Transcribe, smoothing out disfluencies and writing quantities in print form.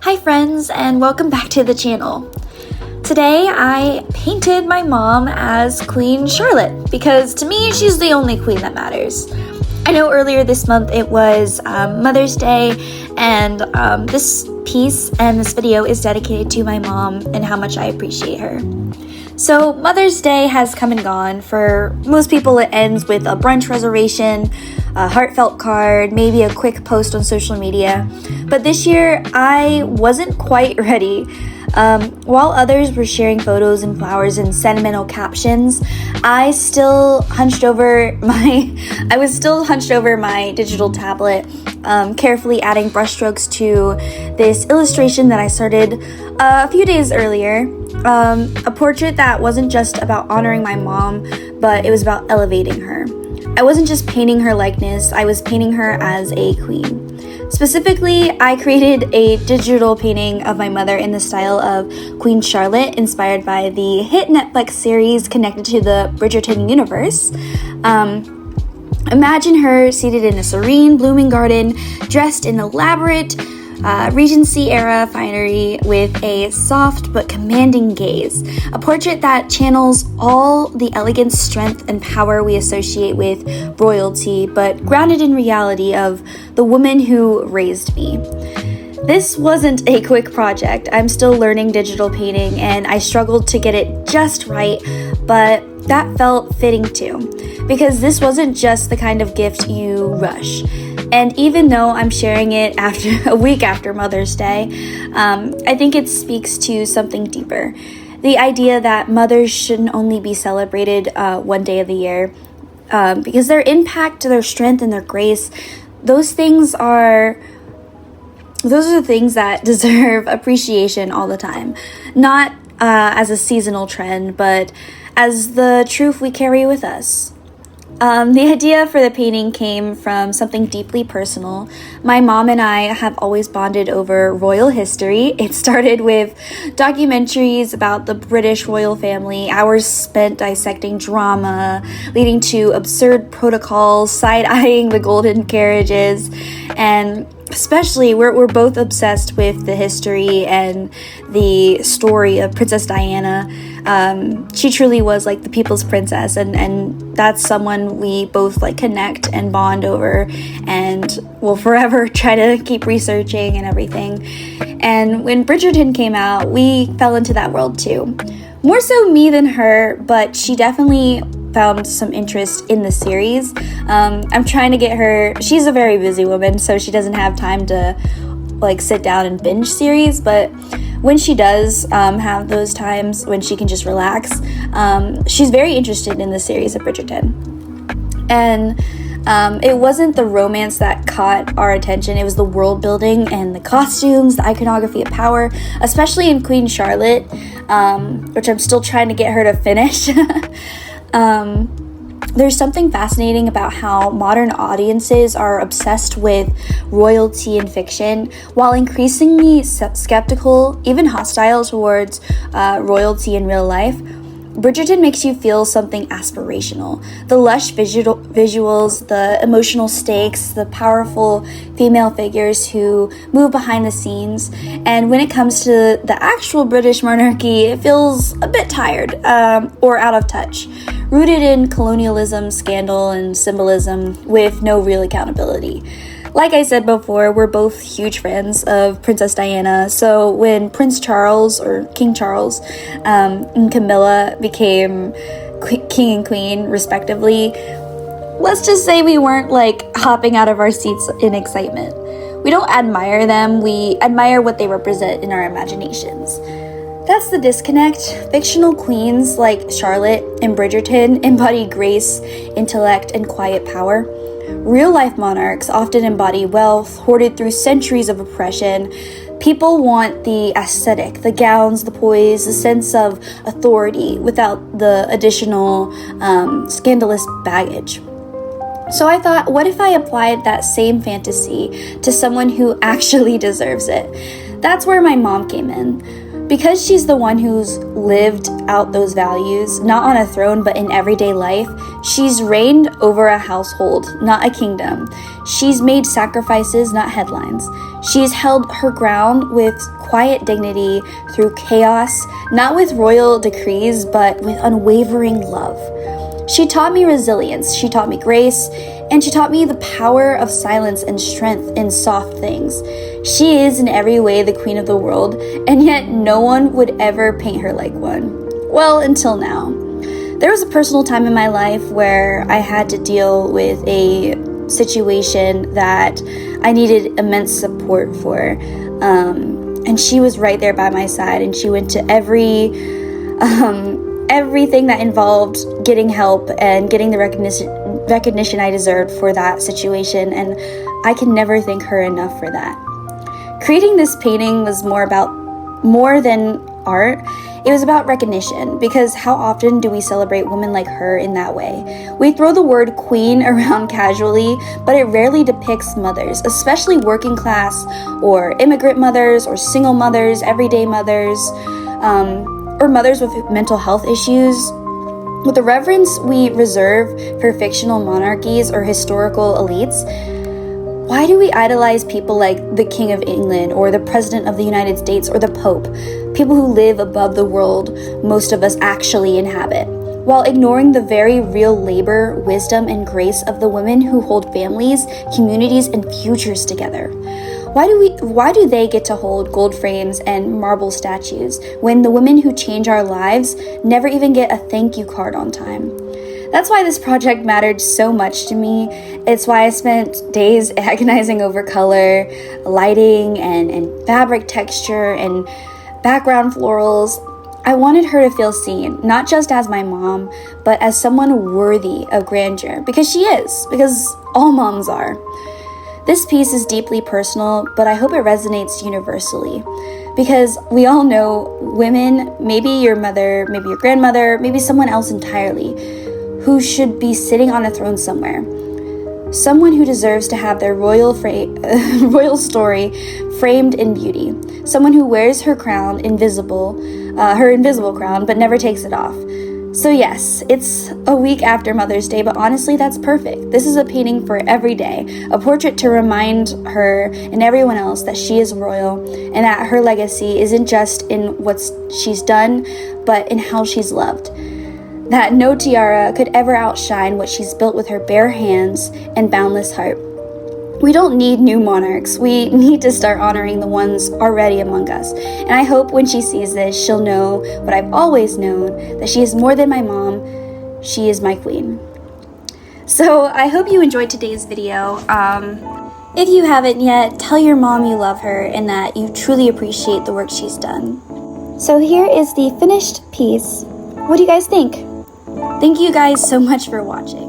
Hi friends, and welcome back to the channel. Today I painted my mom as Queen Charlotte because to me she's the only queen that matters. I know earlier this month it was Mother's Day, and this piece and this video is dedicated to my mom and how much I appreciate her. So Mother's Day has come and gone. For most people it ends with a brunch reservation, a heartfelt card, maybe a quick post on social media. But this year I wasn't quite ready. While others were sharing photos and flowers and sentimental captions, I was still hunched over my digital tablet, carefully adding brushstrokes to this illustration that I started a few days earlier. A portrait that wasn't just about honoring my mom, but it was about elevating her. I wasn't just painting her likeness, I was painting her as a queen. Specifically, I created a digital painting of my mother in the style of Queen Charlotte, inspired by the hit Netflix series connected to the Bridgerton universe. Imagine her seated in a serene, blooming garden, dressed in elaborate Regency-era finery with a soft but commanding gaze. A portrait that channels all the elegance, strength, and power we associate with royalty, but grounded in reality of the woman who raised me. This wasn't a quick project. I'm still learning digital painting, and I struggled to get it just right, but that felt fitting too, because this wasn't just the kind of gift you rush. And even though I'm sharing it a week after Mother's Day, I think it speaks to something deeper. The idea that mothers shouldn't only be celebrated one day of the year, because their impact, their strength, and their grace, those are the things that deserve appreciation all the time. Not as a seasonal trend, but as the truth we carry with us. The idea for the painting came from something deeply personal. My mom and I have always bonded over royal history. It started with documentaries about the British royal family, hours spent dissecting drama, leading to absurd protocols, side-eyeing the golden carriages, and especially we're both obsessed with the history and the story of Princess Diana. She truly was like the people's princess, and that's someone we both connect and bond over, and will forever try to keep researching and everything. And when Bridgerton came out, we fell into that world too. More so me than her, but she definitely found some interest in the series. I'm trying to get her, she's a very busy woman, so she doesn't have time to sit down and binge series, but when she does have those times when she can just relax, she's very interested in the series of Bridgerton. And it wasn't the romance that caught our attention, it was the world building and the costumes, the iconography of power, especially in Queen Charlotte, which I'm still trying to get her to finish. There's something fascinating about how modern audiences are obsessed with royalty in fiction, while increasingly skeptical, even hostile towards royalty in real life. Bridgerton makes you feel something aspirational. The lush visuals, the emotional stakes, the powerful female figures who move behind the scenes. And when it comes to the actual British monarchy, it feels a bit tired or out of touch, rooted in colonialism, scandal, and symbolism with no real accountability. Like I said before, we're both huge fans of Princess Diana, so when Prince Charles, or King Charles, and Camilla became king and queen, respectively, let's just say we weren't hopping out of our seats in excitement. We don't admire them, we admire what they represent in our imaginations. That's the disconnect. Fictional queens like Charlotte and Bridgerton embody grace, intellect, and quiet power. Real-life monarchs often embody wealth, hoarded through centuries of oppression. People want the aesthetic, the gowns, the poise, the sense of authority without the additional scandalous baggage. So I thought, what if I applied that same fantasy to someone who actually deserves it? That's where my mom came in. Because she's the one who's lived out those values, not on a throne but in everyday life, she's reigned over a household, not a kingdom. She's made sacrifices, not headlines. She's held her ground with quiet dignity through chaos, not with royal decrees, but with unwavering love. She taught me resilience, she taught me grace, and she taught me the power of silence and strength in soft things. She is in every way the queen of the world, and yet no one would ever paint her like one. Well, until now. There was a personal time in my life where I had to deal with a situation that I needed immense support for. And she was right there by my side, and she went to everything that involved getting help and getting the recognition I deserved for that situation, and I can never thank her enough for that. Creating this painting was more than art. It was about recognition, because how often do we celebrate women like her in that way? We throw the word queen around casually, but it rarely depicts mothers, especially working class or immigrant mothers or single mothers, everyday mothers, or mothers with mental health issues. With the reverence we reserve for fictional monarchies or historical elites, why do we idolize people like the King of England or the President of the United States or the Pope, people who live above the world most of us actually inhabit, while ignoring the very real labor, wisdom, and grace of the women who hold families, communities, and futures together? Why do they get to hold gold frames and marble statues when the women who change our lives never even get a thank you card on time? That's why this project mattered so much to me. It's why I spent days agonizing over color, lighting, and fabric texture, and background florals. I wanted her to feel seen, not just as my mom, but as someone worthy of grandeur, because she is, because all moms are. This piece is deeply personal, but I hope it resonates universally, because we all know women, maybe your mother, maybe your grandmother, maybe someone else entirely, who should be sitting on a throne somewhere. Someone who deserves to have their royal story framed in beauty. Someone who wears her crown her invisible crown, but never takes it off. So yes, it's a week after Mother's Day, but honestly, that's perfect. This is a painting for every day, a portrait to remind her and everyone else that she is royal, and that her legacy isn't just in what she's done, but in how she's loved. That no tiara could ever outshine what she's built with her bare hands and boundless heart. We don't need new monarchs. We need to start honoring the ones already among us. And I hope when she sees this, she'll know what I've always known, that she is more than my mom. She is my queen. So I hope you enjoyed today's video. If you haven't yet, tell your mom you love her and that you truly appreciate the work she's done. So here is the finished piece. What do you guys think? Thank you guys so much for watching.